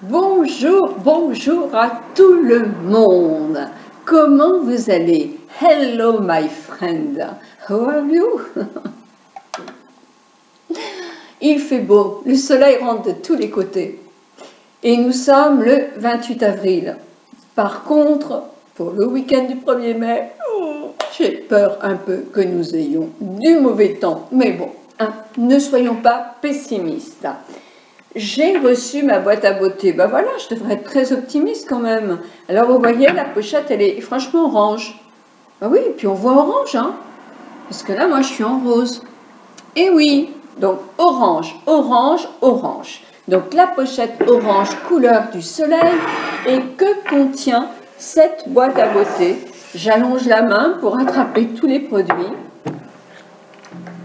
Bonjour, bonjour à tout le monde. Comment vous allez? Hello my friend. How are you? Il fait beau, le soleil rentre de tous les côtés. Et nous sommes le 28 avril. Par contre, pour le week-end du 1er mai, j'ai peur un peu que nous ayons du mauvais temps. Mais bon, ne soyons pas pessimistes. J'ai reçu ma boîte à beauté. Ben voilà, je devrais être très optimiste quand même. Alors vous voyez, la pochette, elle est franchement orange. Ben oui, et puis on voit orange, hein. Parce que là, moi, je suis en rose. Et oui, donc orange, orange, orange. Donc la pochette orange, couleur du soleil. Et que contient cette boîte à beauté? J'allonge la main pour attraper tous les produits.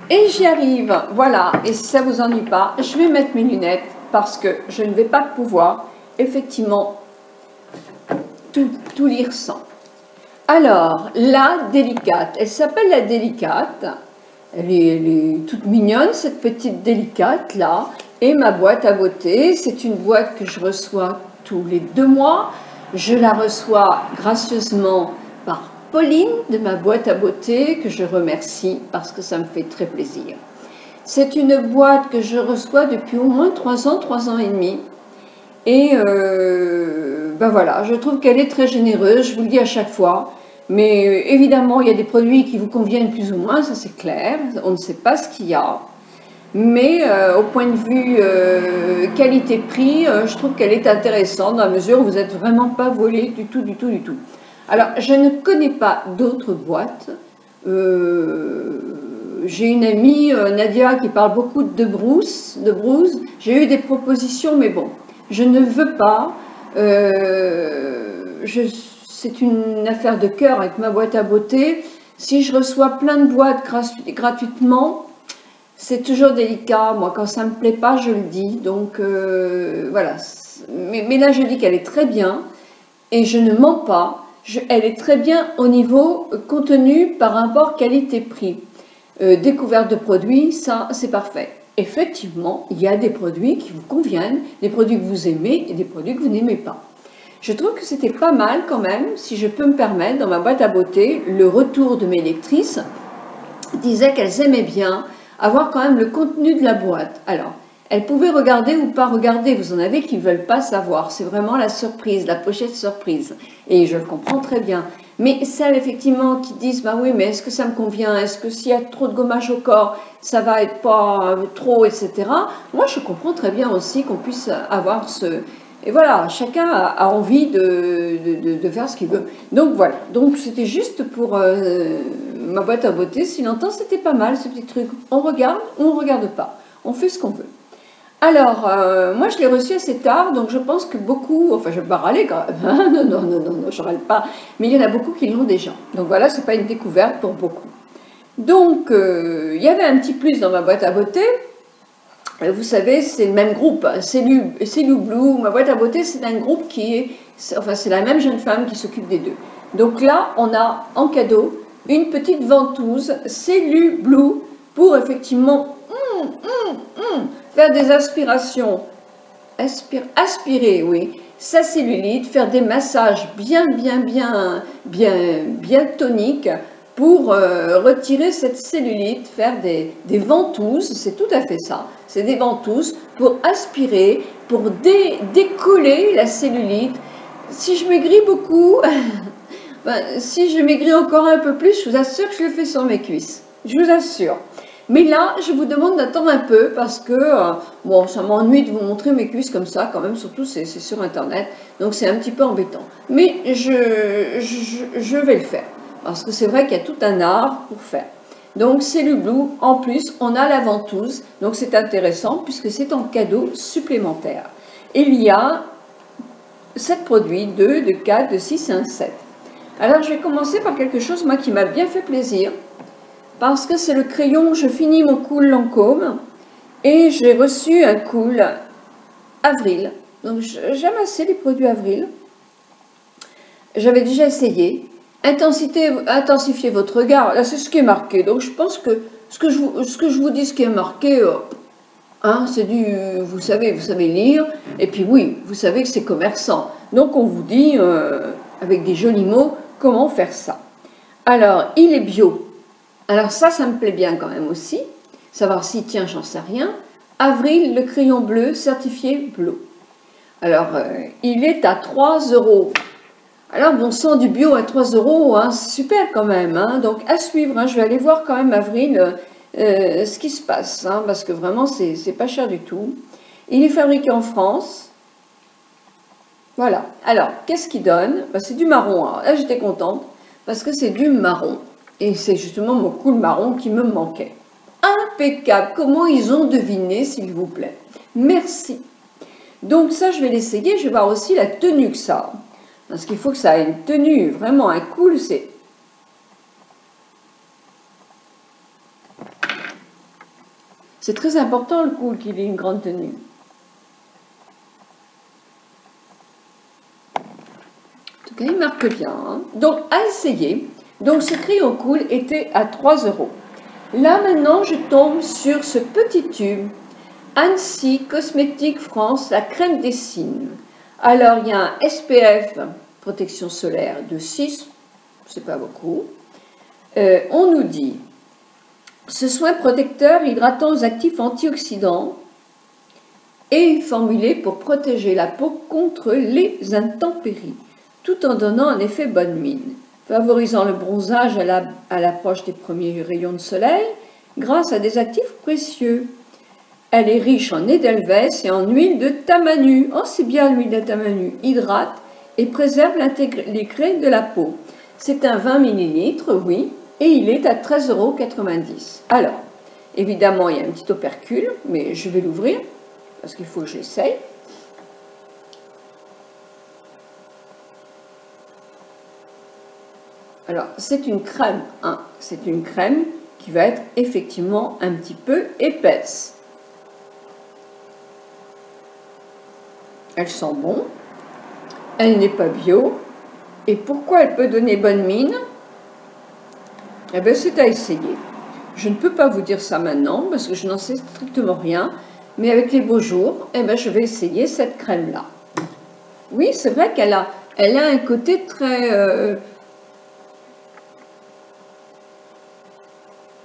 Et j'y arrive, voilà. Et si ça ne vous ennuie pas, je vais mettre mes lunettes parce que je ne vais pas pouvoir effectivement tout lire sans. Alors, la délicate, elle s'appelle la délicate. Elle est toute mignonne, cette petite délicate là. Et ma boîte à beauté, c'est une boîte que je reçois tous les 2 mois. Je la reçois gracieusement par Pauline de ma boîte à beauté, que je remercie parce que ça me fait très plaisir. C'est une boîte que je reçois depuis au moins 3 ans, 3 ans et demi. Et ben voilà, je trouve qu'elle est très généreuse, je vous le dis à chaque fois. Mais évidemment, il y a des produits qui vous conviennent plus ou moins, ça c'est clair. On ne sait pas ce qu'il y a. Mais au point de vue qualité-prix, je trouve qu'elle est intéressante dans la mesure où vous n'êtes vraiment pas volé du tout, du tout, du tout. Alors, je ne connais pas d'autres boîtes. J'ai une amie, Nadia, qui parle beaucoup de Bruce. J'ai eu des propositions, mais bon, je ne veux pas. C'est une affaire de cœur avec ma boîte à beauté. Si je reçois plein de boîtes gratuitement, c'est toujours délicat. Moi, quand ça ne me plaît pas, je le dis. Donc, voilà. Mais là, je dis qu'elle est très bien. Et je ne mens pas. Elle est très bien au niveau contenu par rapport qualité-prix. Découverte de produits, ça, c'est parfait. Effectivement, il y a des produits qui vous conviennent, des produits que vous aimez et des produits que vous n'aimez pas. Je trouve que c'était pas mal quand même, si je peux me permettre, dans ma boîte à beauté, le retour de mes lectrices disaient qu'elles aimaient bien avoir quand même le contenu de la boîte. Alors, elles pouvaient regarder ou pas regarder, vous en avez qui ne veulent pas savoir, c'est vraiment la surprise, la pochette surprise, et je le comprends très bien. Mais celles effectivement qui disent, bah oui, mais est-ce que ça me convient, est-ce que s'il y a trop de gommage au corps, ça va être pas trop, etc. Moi, je comprends très bien aussi qu'on puisse avoir ce... Et voilà, chacun a envie de faire ce qu'il veut. Donc voilà, donc c'était juste pour ma boîte à beauté. Si longtemps, c'était pas mal ce petit truc. On regarde ou on ne regarde pas. On fait ce qu'on veut. Alors, moi je l'ai reçu assez tard, donc je pense que beaucoup, enfin je vais pas râler quand même, non, je râle pas, mais il y en a beaucoup qui l'ont déjà. Donc voilà, c'est pas une découverte pour beaucoup. Donc, il y avait un petit plus dans ma boîte à beauté. Vous savez, c'est le même groupe, Celu Blue, ma boîte à beauté, c'est un groupe qui est, enfin c'est la même jeune femme qui s'occupe des deux. Donc là, on a en cadeau une petite ventouse Celu Blue pour effectivement faire des aspirations, aspirer, oui, sa cellulite, faire des massages bien toniques pour retirer cette cellulite, faire des ventouses, c'est tout à fait ça, c'est des ventouses pour aspirer, pour décoller la cellulite. Si je maigris beaucoup, si je maigris encore un peu plus, je vous assure que je le fais sur mes cuisses, je vous assure. Mais là, je vous demande d'attendre un peu parce que, bon, ça m'ennuie de vous montrer mes cuisses comme ça, quand même, surtout c'est sur Internet, donc c'est un petit peu embêtant. Mais je vais le faire. Parce que c'est vrai qu'il y a tout un art pour faire. Donc c'est le Blue, en plus on a la ventouse, donc c'est intéressant puisque c'est en cadeau supplémentaire. Il y a 7 produits, 2, de 4, de 6 et un 7. Alors je vais commencer par quelque chose moi qui m'a bien fait plaisir, parce que c'est le crayon Je finis mon cool Lancôme, et j'ai reçu un cool Avril. Donc j'aime assez les produits Avril. J'avais déjà essayé. Intensifiez votre regard, là c'est ce qui est marqué, donc je pense que ce que je vous dis, ce qui est marqué, Hein, c'est du, vous savez lire, et puis oui, vous savez que c'est commerçant. Donc on vous dit, avec des jolis mots, comment faire ça. Alors, il est bio. Alors ça me plaît bien quand même aussi. Savoir si, tiens, j'en sais rien. Avril, le crayon bleu certifié bleu. Alors, il est à 3 €. Alors, bon sang, du bio à 3 €, hein, c'est super quand même. Hein. Donc, à suivre, hein, je vais aller voir quand même, Avril, ce qui se passe. Hein, parce que vraiment, c'est pas cher du tout. Il est fabriqué en France. Voilà. Alors, qu'est-ce qu'il donne? Ben, c'est du marron. Alors, là, j'étais contente parce que c'est du marron. Et c'est justement mon cool marron qui me manquait. Impeccable. Comment ils ont deviné, s'il vous plaît? Merci. Donc ça, je vais l'essayer. Je vais voir aussi la tenue que ça a. Parce qu'il faut que ça ait une tenue. Vraiment, un cool, c'est... C'est très important, le cool, qu'il ait une grande tenue. En tout cas, il marque bien. Hein. Donc, à essayer. Donc, ce crayon cool était à 3 €. Là, maintenant, je tombe sur ce petit tube. Annecy Cosmétique France, la crème des cygnes. Alors, il y a un SPF, protection solaire, de 6, c'est pas beaucoup. On nous dit, ce soin protecteur hydratant aux actifs antioxydants est formulé pour protéger la peau contre les intempéries, tout en donnant un effet bonne mine, favorisant le bronzage à l'approche des premiers rayons de soleil grâce à des actifs précieux. Elle est riche en édelweiss et en huile de tamanu. Oh, c'est bien l'huile de tamanu. Hydrate et préserve les graines de la peau. C'est un 20 ml, oui, et il est à 13,90 €. Alors, évidemment, il y a un petit opercule, mais je vais l'ouvrir parce qu'il faut que j'essaye. Alors, c'est une crème, hein. C'est une crème qui va être effectivement un petit peu épaisse. Elle sent bon, elle n'est pas bio. Et pourquoi elle peut donner bonne mine? Eh bien, c'est à essayer. Je ne peux pas vous dire ça maintenant parce que je n'en sais strictement rien. Mais avec les beaux jours, eh bien, je vais essayer cette crème-là. Oui, c'est vrai qu'elle a un côté très...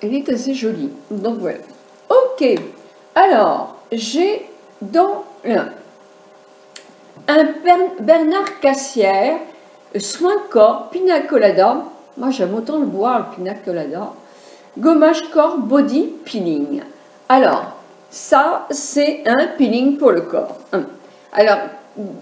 elle est assez jolie. Donc voilà. Ok. Alors, j'ai dans un Bernard Cassière, soin corps, pina colada. Moi, j'aime autant le boire, le pina colada. Gommage corps body peeling. Alors, ça, c'est un peeling pour le corps. Alors,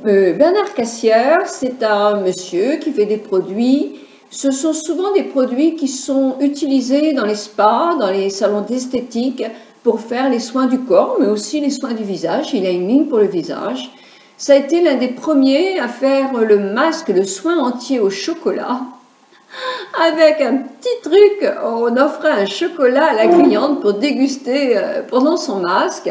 Bernard Cassière, c'est un monsieur qui fait des produits. Ce sont souvent des produits qui sont utilisés dans les spas, dans les salons d'esthétique pour faire les soins du corps, mais aussi les soins du visage. Il a une ligne pour le visage. Ça a été l'un des premiers à faire le masque, le soin entier au chocolat. Avec un petit truc, on offrait un chocolat à la cliente pour déguster pendant son masque.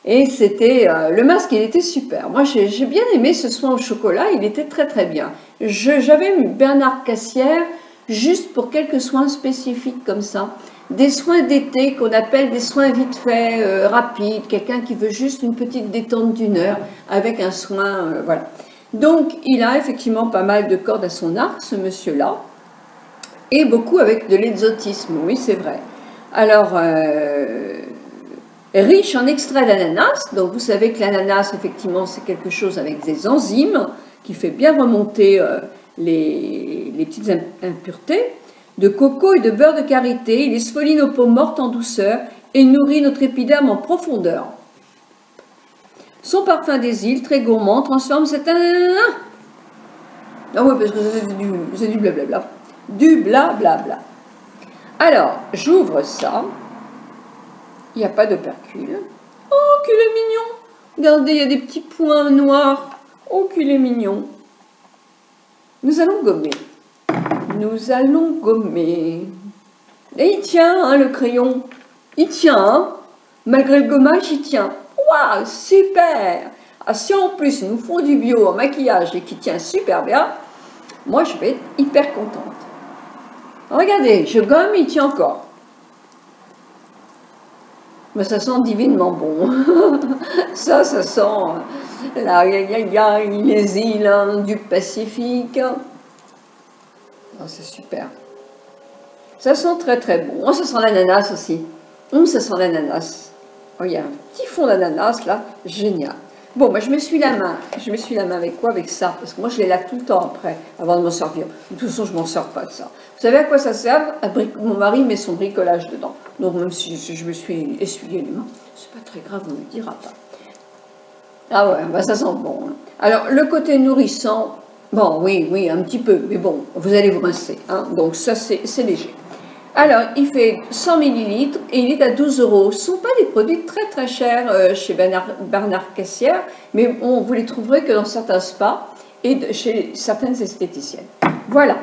Et c'était, le masque, il était super. Moi, j'ai bien aimé ce soin au chocolat, il était très très bien. J'avais eu Bernard Cassière juste pour quelques soins spécifiques comme ça. Des soins d'été qu'on appelle des soins vite fait, rapides. Quelqu'un qui veut juste une petite détente d'1 heure avec un soin, voilà. Donc, il a effectivement pas mal de cordes à son arc, ce monsieur-là. Et beaucoup avec de l'exotisme, oui, c'est vrai. Alors, riche en extrait d'ananas. Donc, vous savez que l'ananas, effectivement, c'est quelque chose avec des enzymes qui fait bien remonter les petites impuretés. De coco et de beurre de karité. Il exfolie nos peaux mortes en douceur et nourrit notre épiderme en profondeur. Son parfum des îles, très gourmand, transforme cet... Ah oui, parce que c'est du blablabla. Du blablabla. Alors, j'ouvre ça. Il n'y a pas d'opercule. Oh, qu'il est mignon! Regardez, il y a des petits points noirs. Oh, qu'il est mignon. Nous allons gommer. Nous allons gommer. Et il tient, hein, le crayon. Il tient, hein. Malgré le gommage, il tient. Waouh, super! Ah, si en plus ils nous font du bio en maquillage et qui tient super bien, moi je vais être hyper contente. Regardez, je gomme, il tient encore. Mais ça sent divinement bon. Ça sent les îles hein, du Pacifique. Oh, c'est super. Ça sent très très bon. Oh, ça sent l'ananas aussi. Ça sent l'ananas. Oh, il y a un petit fond d'ananas là, génial. Bon, moi je me suis la main. Je me suis la main avec quoi? Avec ça. Parce que moi je les lave tout le temps après, avant de m'en servir. De toute façon, je m'en sers pas de ça. Vous savez à quoi ça sert? Mon mari met son bricolage dedans. Donc même si je me suis essuyé les mains, c'est pas très grave, on ne le dira pas. Ah ouais, bah ça sent bon. Hein. Alors le côté nourrissant, bon oui, un petit peu. Mais bon, vous allez vous rincer. Hein, donc ça c'est léger. Alors, il fait 100 millilitres et il est à 12 euros. Ce ne sont pas des produits très très chers chez Bernard Cassière, mais bon, vous les trouverez que dans certains spas et chez certaines esthéticiennes. Voilà.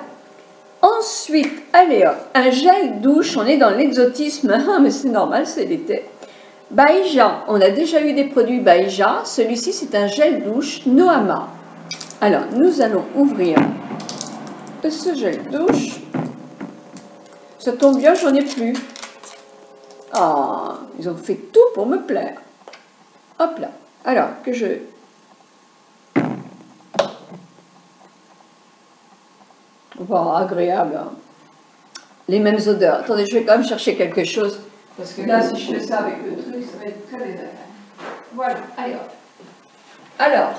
Ensuite, allez hop, un gel douche, on est dans l'exotisme, mais c'est normal, c'est l'été. Baïja, on a déjà eu des produits Baïja, celui-ci c'est un gel douche Noama. Alors, nous allons ouvrir ce gel douche. Ça tombe bien, j'en ai plus. Ah, ils ont fait tout pour me plaire. Hop là. Alors, que je... Bon, agréable. Hein. Les mêmes odeurs. Attendez, je vais quand même chercher quelque chose. Parce que là, si je fais ça avec le truc, ça va être très désagréable. Voilà, allez hop. Alors,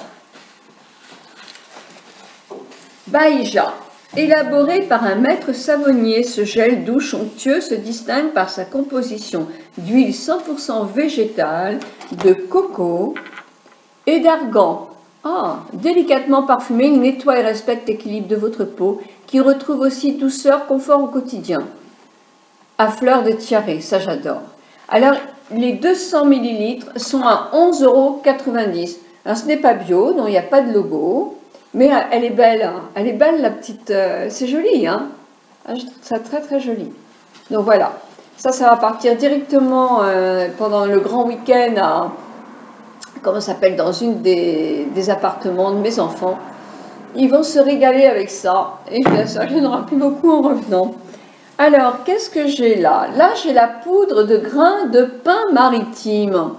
Baïja. Élaboré par un maître savonnier, ce gel douche onctueux se distingue par sa composition d'huile 100% végétale, de coco et d'argan. Ah, délicatement parfumé, il nettoie et respecte l'équilibre de votre peau, qui retrouve aussi douceur, confort au quotidien. À fleur de tiare, ça j'adore. Alors, les 200 ml sont à 11,90 €. Alors, ce n'est pas bio, non, il n'y a pas de logo. Mais elle est belle, hein. Elle est belle la petite, c'est joli, hein. Ah, je trouve ça très très joli. Donc voilà, ça va partir directement pendant le grand week-end à, comment ça s'appelle, dans une des appartements de mes enfants. Ils vont se régaler avec ça, et bien ça gênera plus beaucoup en revenant. Alors, qu'est-ce que j'ai là? Là, j'ai la poudre de grains de pain maritime.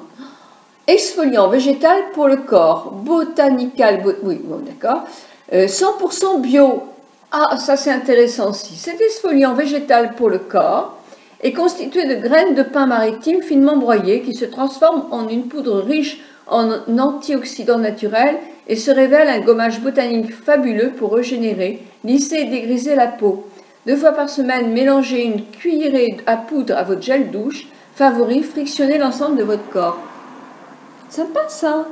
Exfoliant végétal pour le corps, botanical, oui, bon, d'accord, 100% bio. Ah, ça c'est intéressant aussi. Cet exfoliant végétal pour le corps est constitué de graines de pain maritime finement broyées qui se transforment en une poudre riche en antioxydants naturels et se révèle un gommage botanique fabuleux pour régénérer, lisser et dégriser la peau. 2 fois par semaine, mélangez une cuillerée à poudre à votre gel douche favori, frictionnez l'ensemble de votre corps. Sympa ça.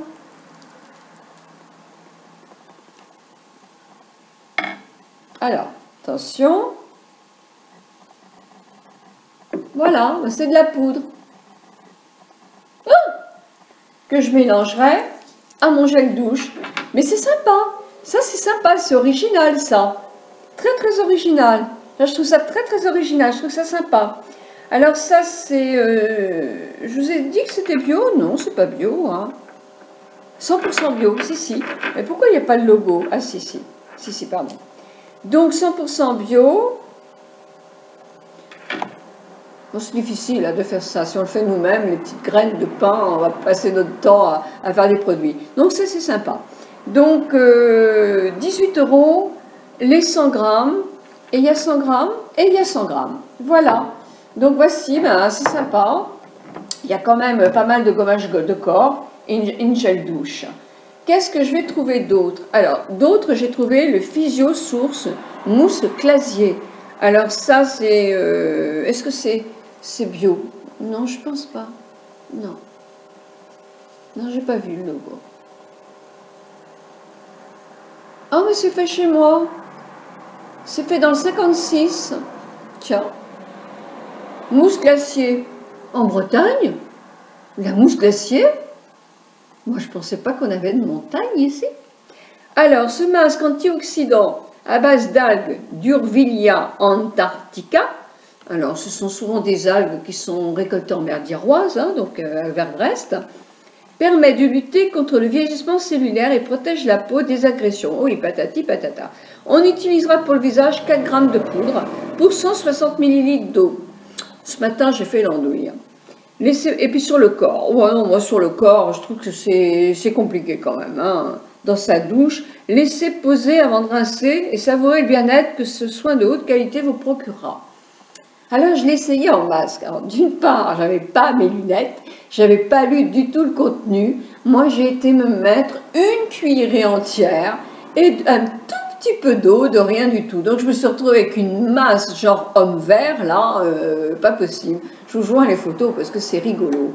Alors, attention. Voilà, c'est de la poudre. Ah, que je mélangerai à mon gel douche. Mais c'est sympa. Ça, c'est sympa. C'est original, ça. Très, très original. Là, je trouve ça très, très original. Je trouve ça sympa. Alors ça, c'est... je vous ai dit que c'était bio? Non, c'est pas bio. Hein. 100% bio, si. Mais pourquoi il n'y a pas le logo? Ah, si, pardon. Donc, 100% bio. Bon, c'est difficile hein, de faire ça. Si on le fait nous-mêmes, les petites graines de pain, on va passer notre temps à faire des produits. Donc, ça, c'est sympa. Donc, 18 € les 100 grammes. Et il y a 100 grammes, et il y a 100 grammes. Voilà. Donc voici, ben, c'est sympa. Il y a quand même pas mal de gommage de corps et une gel douche. Qu'est-ce que je vais trouver d'autre? Alors, d'autres, j'ai trouvé le Physio Source mousse clasier. Alors ça, c'est... est-ce que c'est bio? Non, je pense pas. Non. Non, j'ai pas vu le logo. Ah, mais c'est fait chez moi. C'est fait dans le 56. Tiens. Mousse glacier en Bretagne? La mousse glacier? Moi, je ne pensais pas qu'on avait de montagne ici. Alors, ce masque antioxydant à base d'algues d'Urvilia antarctica. Alors, ce sont souvent des algues qui sont récoltées en mer d'Iroise, hein, donc vers Brest. Permet de lutter contre le vieillissement cellulaire et protège la peau des agressions. Oui, patati patata. On utilisera pour le visage 4 grammes de poudre pour 160 ml d'eau. Ce matin, j'ai fait l'andouille. Et puis sur le corps, ouais, non, moi sur le corps, je trouve que c'est compliqué quand même, hein. Dans sa douche, laissez poser avant de rincer et savourer le bien-être que ce soin de haute qualité vous procurera. Alors je l'ai essayé en masque. Alors d'une part, j'avais pas mes lunettes, j'avais pas lu du tout le contenu. Moi j'ai été me mettre une cuillerée entière et un tout petit peu d'eau, de rien du tout. Donc je me suis retrouvée avec une masse genre homme vert, là, pas possible. Je vous joins les photos parce que c'est rigolo.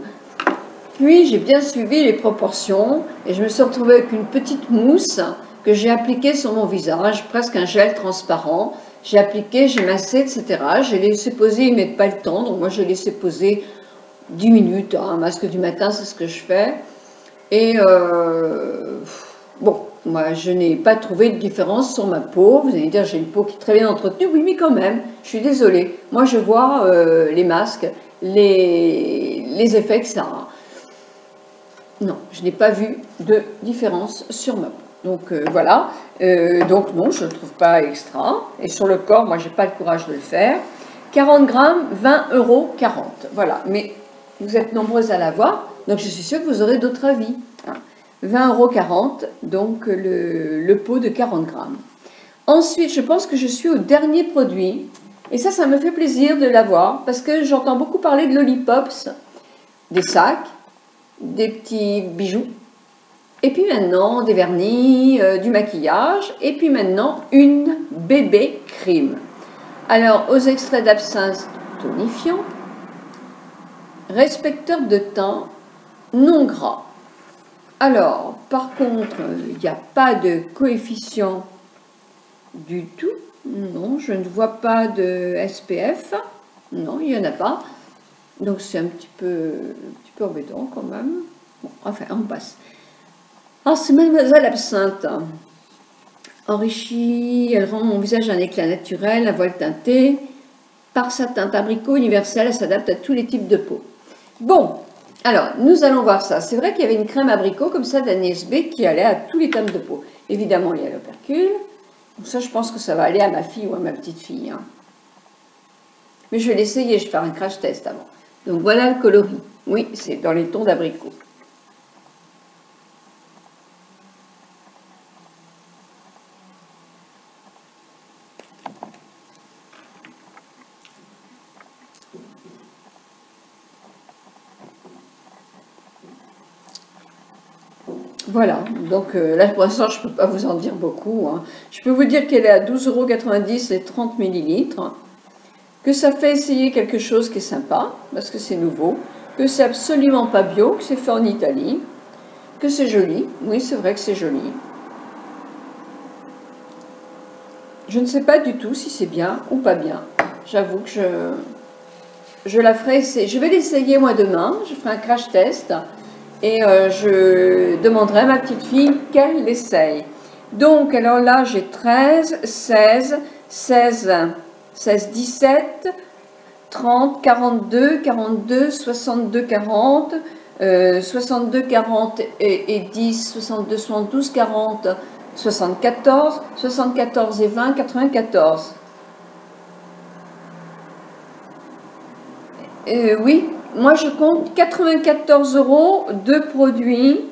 Puis j'ai bien suivi les proportions et je me suis retrouvée avec une petite mousse que j'ai appliquée sur mon visage, presque un gel transparent. J'ai appliqué, j'ai massé, etc. J'ai laissé poser, ils ne mettent pas le temps, donc moi j'ai laissé poser 10 minutes, hein, un masque du matin, c'est ce que je fais. Et bon, moi je n'ai pas trouvé de différence sur ma peau. Vous allez dire, j'ai une peau qui est très bien entretenue, oui, mais quand même, je suis désolée. Moi je vois les masques, les effets que ça a. Non, je n'ai pas vu de différence sur ma peau. Donc voilà, donc non, je ne le trouve pas extra. Et sur le corps, moi, je n'ai pas le courage de le faire. 40 grammes, 20,40 €. Voilà, mais vous êtes nombreuses à l'avoir, donc je suis sûre que vous aurez d'autres avis. 20,40 €, donc le pot de 40 grammes. Ensuite, je pense que je suis au dernier produit. Et ça me fait plaisir de l'avoir, parce que j'entends beaucoup parler de lollipops, des sacs, des petits bijoux, et puis maintenant des vernis, du maquillage, et puis maintenant une bébé crème. Alors, aux extraits d'absinthe tonifiant, respecteur de teint, non gras. Alors, par contre, il n'y a pas de coefficient du tout. Non, je ne vois pas de SPF. Non, il n'y en a pas. Donc c'est un petit peu embêtant quand même. Bon, enfin, on passe. Alors c'est Mademoiselle Absinthe. Enrichie, elle rend mon visage un éclat naturel, la voile teintée. Par sa teinte abricot universelle, elle s'adapte à tous les types de peau. Bon, alors, nous allons voir ça. C'est vrai qu'il y avait une crème abricot comme ça d'Agnès B qui allait à tous les types de peau. Évidemment, il y a l'opercule. Donc ça, je pense que ça va aller à ma fille ou à ma petite fille. Hein. Mais je vais l'essayer, je vais faire un crash test avant. Donc voilà le coloris. Oui, c'est dans les tons d'abricot. Voilà, donc là pour l'instant je ne peux pas vous en dire beaucoup. Hein. Je peux vous dire qu'elle est à 12,90 € et 30 ml. Que ça fait essayer quelque chose qui est sympa, parce que c'est nouveau. Que c'est absolument pas bio, que c'est fait en Italie. Que c'est joli. Oui, c'est vrai que c'est joli. Je ne sais pas du tout si c'est bien ou pas bien. J'avoue que je la ferai essayer. Je vais l'essayer moi demain. Je ferai un crash test. Et je demanderai à ma petite fille qu'elle l'essaye. Donc, alors là, j'ai 13, 16, 16, 16, 17, 30, 42, 42, 62, 40, 62, 40 et 10, 62, 72, 40, 74, 74 et 20, 94. Oui. Moi, je compte 94 € de produits.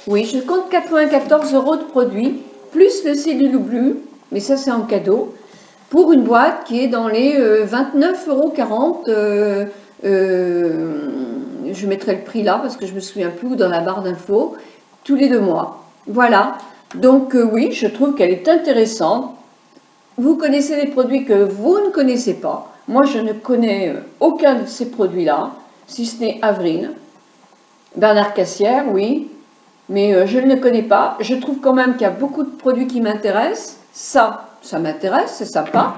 Oui, je compte 94 € de produits, plus le cellule bleu, mais ça c'est en cadeau, pour une boîte qui est dans les 29,40 €. Je mettrai le prix là parce que je ne me souviens plus, ou dans la barre d'infos, tous les 2 mois. Voilà. Donc oui, je trouve qu'elle est intéressante. Vous connaissez des produits que vous ne connaissez pas. Moi, je ne connais aucun de ces produits-là, si ce n'est Avril. Bernard Cassière, oui, mais je ne le connais pas. Je trouve quand même qu'il y a beaucoup de produits qui m'intéressent. Ça m'intéresse, c'est sympa.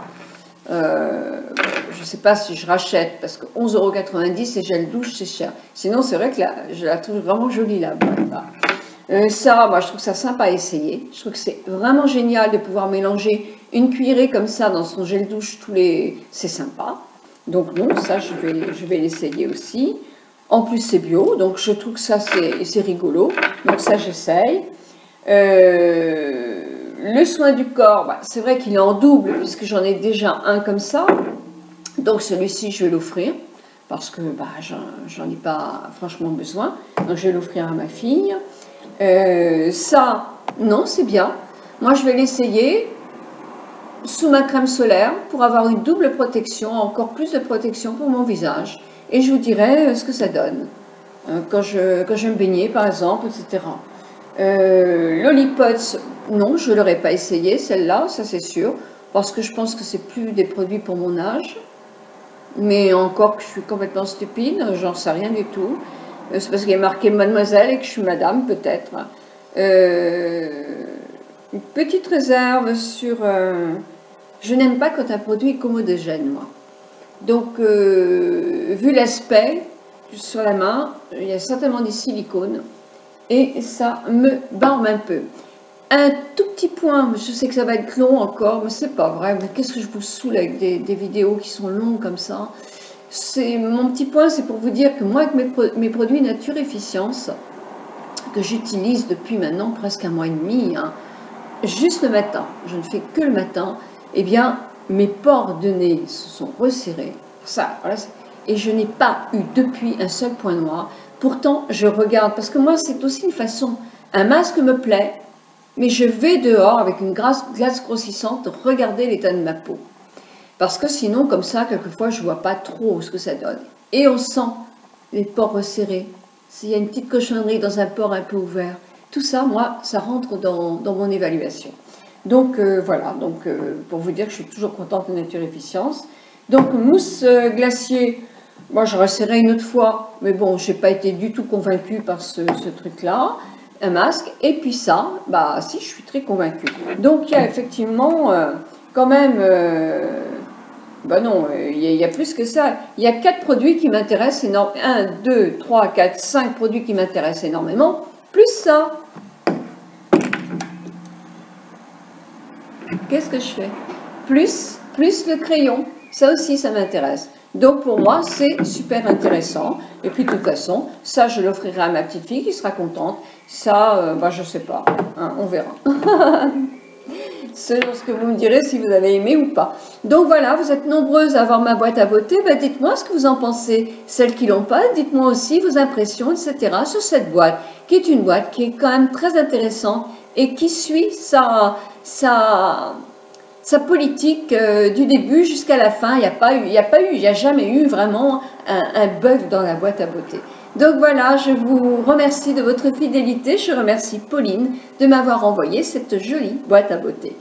Je ne sais pas si je rachète, parce que 11,90 € et gel douche, c'est cher. Sinon, c'est vrai que je la trouve vraiment jolie, la boîte. Ça, moi, je trouve ça sympa à essayer. Je trouve que c'est vraiment génial de pouvoir mélanger une cuillerée comme ça dans son gel douche c'est sympa. Donc non, ça, je vais l'essayer aussi. En plus, c'est bio, donc je trouve que ça, c'est rigolo. Donc ça, j'essaye. Le soin du corps, bah, c'est vrai qu'il est en double, puisque j'en ai déjà un comme ça. Donc celui-ci, je vais l'offrir. parce que bah, j'en ai pas franchement besoin. Donc je vais l'offrir à ma fille. Ça, non, c'est bien. Moi, je vais l'essayer sous ma crème solaire pour avoir une double protection, encore plus de protection pour mon visage. Et je vous dirai ce que ça donne quand je vais me baigner, par exemple, etc. L'Olipots, non, je ne l'aurais pas essayé, celle-là, ça c'est sûr, parce que je pense que c'est plus des produits pour mon âge. Mais encore que je suis complètement stupide, j'en sais rien du tout. C'est parce qu'il est marqué mademoiselle et que je suis madame, peut-être. Une petite réserve sur... je n'aime pas quand un produit est commodogène, moi. Donc, vu l'aspect sur la main, il y a certainement des silicones. Et ça me barbe un peu. Un tout petit point, je sais que ça va être long encore, mais c'est pas vrai. Qu'est-ce que je vous saoule avec des vidéos qui sont longues comme ça? Mon petit point, c'est pour vous dire que moi, avec mes produits Nature Efficience, que j'utilise depuis maintenant presque 1 mois et demi, hein, juste le matin, je ne fais que le matin, eh bien, mes pores de nez se sont resserrés. Ça, voilà, et je n'ai pas eu depuis un seul point noir. Pourtant, je regarde, parce que moi, c'est aussi une façon. Un masque me plaît, mais je vais dehors avec une glace grossissante regarder l'état de ma peau. Parce que sinon, comme ça, quelquefois, je ne vois pas trop ce que ça donne. Et on sent les pores resserrés. S'il y a une petite cochonnerie dans un pore un peu ouvert, tout ça, moi, ça rentre dans mon évaluation. Donc, voilà, pour vous dire que je suis toujours contente de Nature Efficience. Donc, mousse glacier, moi, je resserrai une autre fois, mais bon, je n'ai pas été du tout convaincue par ce truc-là. Un masque, et puis ça, bah si, je suis très convaincue. Donc, il y a effectivement quand même... ben non, il y a plus que ça. Il y a 4 produits qui m'intéressent énormément. 1, 2, 3, 4, 5 produits qui m'intéressent énormément, plus ça. Qu'est-ce que je fais? Plus le crayon. Ça aussi, ça m'intéresse. Donc, pour moi, c'est super intéressant. Et puis, de toute façon, ça, je l'offrirai à ma petite fille qui sera contente. Ça, je ne sais pas. Hein, on verra. Selon ce que vous me direz, si vous avez aimé ou pas. Donc, voilà, vous êtes nombreuses à avoir ma boîte à beauté. Ben, dites-moi ce que vous en pensez. Celles qui ne l'ont pas, dites-moi aussi vos impressions, etc. sur cette boîte, qui est une boîte qui est quand même très intéressante et qui suit sa politique du début jusqu'à la fin. Il n'y a jamais eu vraiment un bug dans la boîte à beauté. Donc voilà, je vous remercie de votre fidélité. Je remercie Pauline de m'avoir envoyé cette jolie boîte à beauté.